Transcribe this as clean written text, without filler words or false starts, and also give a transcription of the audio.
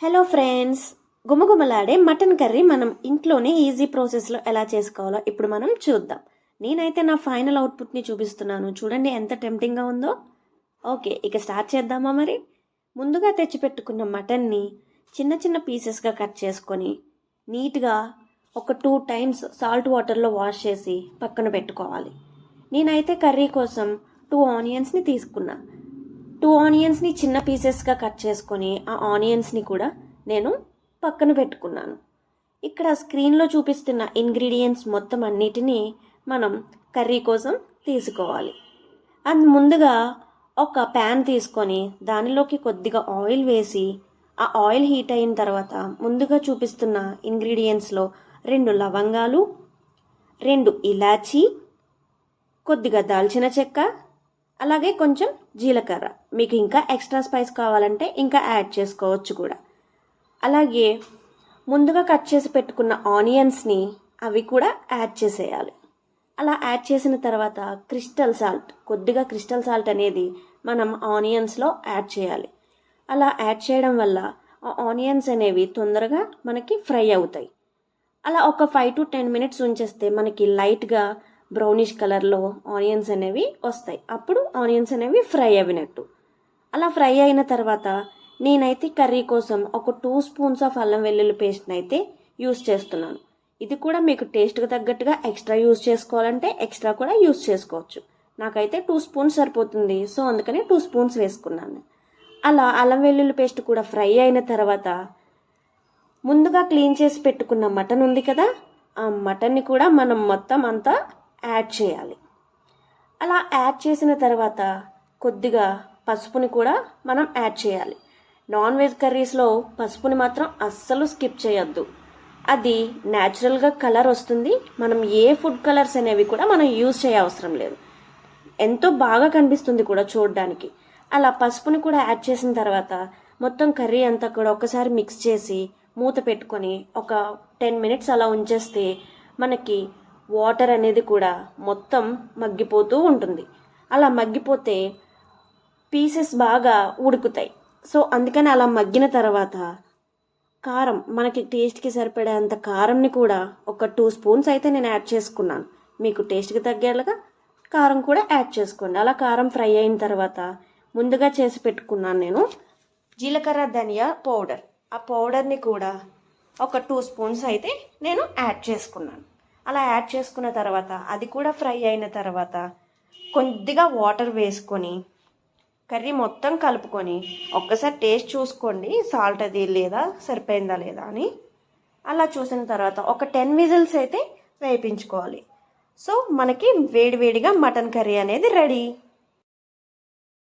Hello friends, గుమగుమలాడే mutton curry మనం ఇంట్లోనే ఈజీ ప్రాసెస్లో ఎలా చేసుకోవాలో ఇప్పుడు మనం చూద్దాం. నేనైతే నా ఫైనల్ అవుట్పుట్ని చూపిస్తున్నాను. చూడండి ఎంత టెంప్టింగ్గా ఉందో. ఓకే, ఇక స్టార్ట్ చేద్దామా మరి. ముందుగా తెచ్చిపెట్టుకున్న మటన్ని చిన్న చిన్న పీసెస్గా కట్ చేసుకొని నీట్గా ఒక 2 టైమ్స్ సాల్ట్ వాటర్లో వాష్ చేసి పక్కన పెట్టుకోవాలి. నేనైతే కర్రీ కోసం 2 ఆనియన్స్ని తీసుకున్నా. 2 ఆనియన్స్ని చిన్న పీసెస్గా కట్ చేసుకొని ఆ ఆనియన్స్ని కూడా నేను పక్కన పెట్టుకున్నాను. ఇక్కడ స్క్రీన్లో చూపిస్తున్న ఇంగ్రీడియంట్స్ మొత్తం అన్నిటినీ మనం కర్రీ కోసం తీసుకోవాలి. ముందుగా ఒక ప్యాన్ తీసుకొని దానిలోకి కొద్దిగా ఆయిల్ వేసి ఆ ఆయిల్ హీట్ అయిన తర్వాత ముందుగా చూపిస్తున్న ఇంగ్రీడియంట్స్లో 2 లవంగాలు, 2 ఇలాచీ, కొద్దిగా దాల్చిన చెక్క, అలాగే కొంచెం జీలకర్ర. మీకు ఇంకా ఎక్స్ట్రా స్పైస్ కావాలంటే ఇంకా యాడ్ చేసుకోవచ్చు కూడా. అలాగే ముందుగా కట్ చేసి పెట్టుకున్న ఆనియన్స్ని అవి కూడా యాడ్ చేసేయాలి. అలా యాడ్ చేసిన తర్వాత కొద్దిగా క్రిస్టల్ సాల్ట్ అనేది మనం ఆనియన్స్లో యాడ్ చేయాలి. అలా యాడ్ చేయడం వల్ల ఆ ఆనియన్స్ అనేవి తొందరగా మనకి ఫ్రై అవుతాయి. అలా ఒక 5 to 10 minutes ఉంచేస్తే మనకి లైట్గా బ్రౌనిష్ కలర్లో ఆనియన్స్ అనేవి వస్తాయి. అప్పుడు ఆనియన్స్ అనేవి ఫ్రై అయినట్టు. అలా ఫ్రై అయిన తర్వాత నేనైతే కర్రీ కోసం ఒక 2 స్పూన్స్ ఆఫ్ అల్లం వెల్లుల్లి పేస్ట్ని అయితే యూస్ చేస్తున్నాను. ఇది కూడా మీకు టేస్ట్కి తగ్గట్టుగా ఎక్స్ట్రా యూస్ చేసుకోవాలంటే ఎక్స్ట్రా కూడా యూస్ చేసుకోవచ్చు. నాకైతే 2 స్పూన్స్ సరిపోతుంది, సో అందుకని 2 స్పూన్స్ వేసుకున్నాను. అలా అల్లం వెల్లుల్లి పేస్ట్ కూడా ఫ్రై అయిన తర్వాత ముందుగా క్లీన్ చేసి పెట్టుకున్న మటన్ ఉంది కదా, ఆ మటన్ని కూడా మనం మొత్తం అంతా యాడ్ చేయాలి. అలా యాడ్ చేసిన తర్వాత కొద్దిగా పసుపుని కూడా మనం యాడ్ చేయాలి. నాన్ వెజ్ కర్రీస్లో పసుపుని మాత్రం అస్సలు స్కిప్ చేయొద్దు. అది న్యాచురల్గా కలర్ వస్తుంది. మనం ఏ ఫుడ్ కలర్స్ అనేవి కూడా మనం యూజ్ చేయవసరం లేదు. ఎంతో బాగా కనిపిస్తుంది కూడా చూడడానికి. అలా పసుపుని కూడా యాడ్ చేసిన తర్వాత మొత్తం కర్రీ అంతా కూడా ఒకసారి మిక్స్ చేసి మూత పెట్టుకొని ఒక 10 minutes అలా ఉంచేస్తే మనకి వాటర్ అనేది కూడా మొత్తం మగ్గిపోతూ ఉంటుంది. అలా మగ్గిపోతే పీసెస్ బాగా ఉడుకుతాయి. సో అందుకని అలా మగ్గిన తర్వాత కారం, మనకి టేస్ట్కి సరిపడేంత కారంని కూడా ఒక 2 స్పూన్స్ అయితే నేను యాడ్ చేసుకున్నాను. మీకు టేస్ట్కి తగ్గేలాగా కారం కూడా యాడ్ చేసుకోండి. అలా కారం ఫ్రై అయిన తర్వాత ముందుగా చేసి పెట్టుకున్నాను నేను జీలకర్ర ధనియా పౌడర్. ఆ పౌడర్ని కూడా ఒక 2 స్పూన్స్ అయితే నేను యాడ్ చేసుకున్నాను. అలా యాడ్ చేసుకున్న తర్వాత అది కూడా ఫ్రై అయిన తర్వాత కొద్దిగా వాటర్ వేసుకొని కర్రీ మొత్తం కలుపుకొని ఒక్కసారి టేస్ట్ చూసుకోండి, సాల్ట్ అది లేదా సరిపోయిందా లేదా అని. అలా చూసిన తర్వాత ఒక 10 విజిల్స్ అయితే వేయించుకోవాలి. సో మనకి వేడివేడిగా మటన్ కర్రీ అనేది రెడీ.